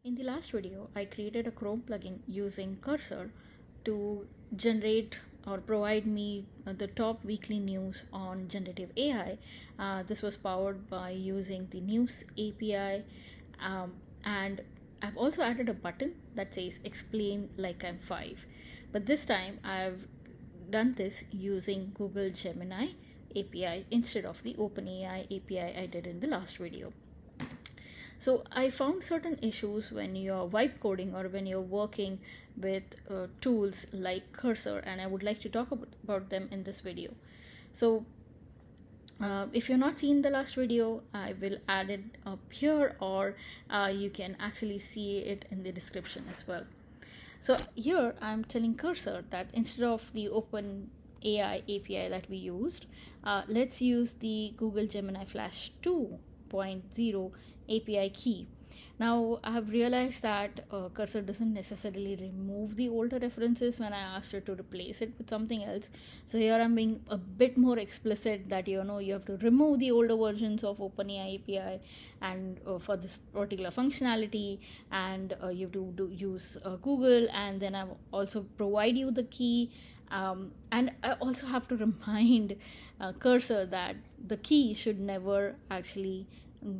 In the last video, I created a Chrome plugin using Cursor to generate or provide me the top weekly news on generative AI. This was powered by using the News API, and I've also added a button that says explain like I'm 5. But this time I've done this using Google Gemini API instead of the OpenAI API I did in the last video. So I found certain issues when you're vibe coding or when you're working with tools like Cursor, and I would like to talk about them in this video. So if you're not seen the last video, I will add it up here, or you can actually see it in the description as well. So here I'm telling Cursor that instead of the OpenAI API that we used, let's use the Google Gemini Flash 2.0 API key. Now I have realized that Cursor doesn't necessarily remove the older references when I asked her to replace it with something else. So here I'm being a bit more explicit that you have to remove the older versions of OpenAI API and for this particular functionality, and you have to use Google, and then I also provide you the key. And I also have to remind Cursor that the key should never actually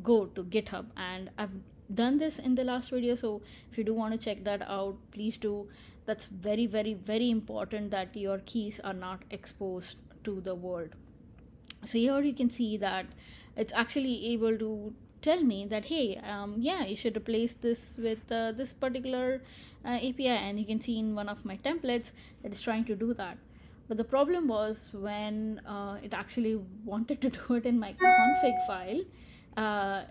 go to GitHub, and I've done this in the last video, so if you do want to check that out, please do. That's very, very, very important that your keys are not exposed to the world. So here you can see that it's actually able to tell me that, hey, yeah, you should replace this with this particular API, and you can see in one of my templates that it's trying to do that. But the problem was when it actually wanted to do it in my config file,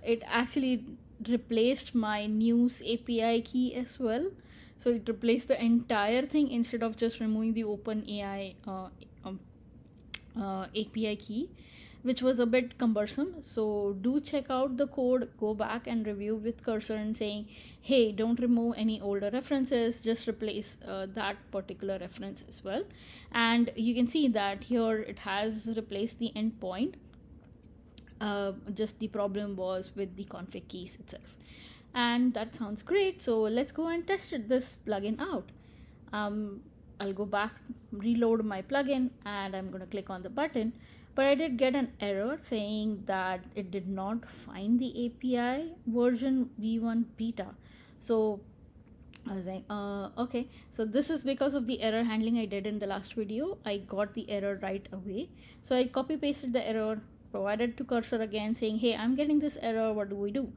it actually replaced my News API key as well. So it replaced the entire thing instead of just removing the OpenAI API key, which was a bit cumbersome. So do check out the code, go back and review with Cursor and saying, hey, don't remove any older references, just replace that particular reference as well. And you can see that here it has replaced the endpoint. Just the problem was with the config keys itself, and that sounds great. So let's go and test this plugin out. I'll go back, reload my plugin, and I'm going to click on the button, but I did get an error saying that it did not find the API version v1 beta. So I was like, okay, so this is because of the error handling I did in the last video. I got the error right away, so I copy pasted the error, provided to Cursor again, saying, hey, I'm getting this error, what do we do?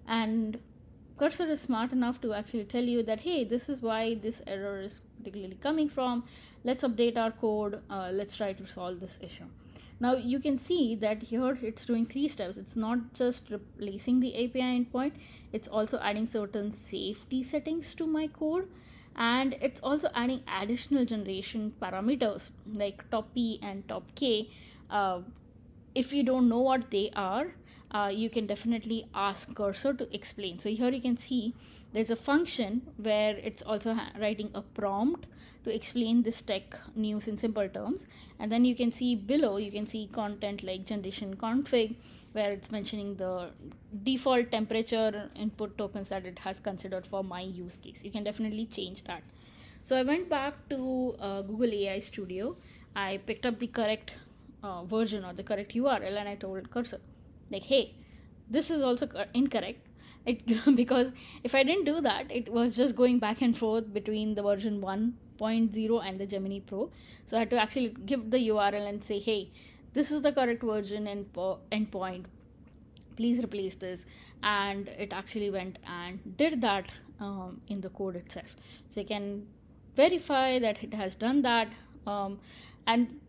And Cursor is smart enough to actually tell you that, hey, this is why this error is particularly coming from. Let's update our code. Let's try to solve this issue. Now you can see that here it's doing 3 steps. It's not just replacing the API endpoint, it's also adding certain safety settings to my code, and it's also adding additional generation parameters like top P and top K. If you don't know what they are, you can definitely ask Cursor to explain. So here you can see there's a function where it's also writing a prompt to explain this tech news in simple terms. And then you can see below, you can see content like generation config, where it's mentioning the default temperature input tokens that it has considered for my use case. You can definitely change that. So I went back to Google AI Studio. I picked up the correct version or the correct URL, and I told Cursor, like, hey, this is also incorrect. Because if I didn't do that, it was just going back and forth between the version 1.0 and the Gemini Pro. So I had to actually give the URL and say, hey, this is the correct version and endpoint, please replace this. And it actually went and did that in the code itself. So you can verify that it has done that. And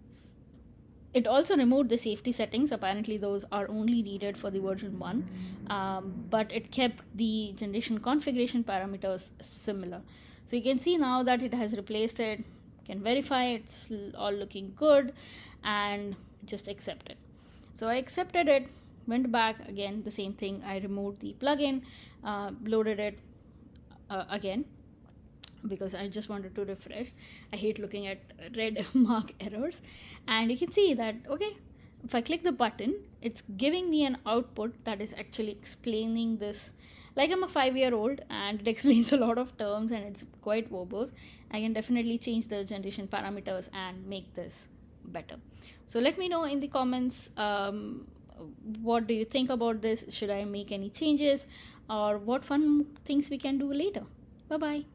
it also removed the safety settings. Apparently those are only needed for the version 1, but it kept the generation configuration parameters similar. So you can see now that it has replaced it. You can verify it's all looking good, and just accept it. So I accepted it, went back again, the same thing. I removed the plugin, loaded it again, because I just wanted to refresh. I hate looking at red mark errors. And you can see that, okay, if I click the button, it's giving me an output that is actually explaining this Like I'm a 5-year-old and it explains a lot of terms and it's quite verbose. I can definitely change the generation parameters and make this better. So let me know in the comments, what do you think about this? Should I make any changes, or what fun things we can do later? Bye bye.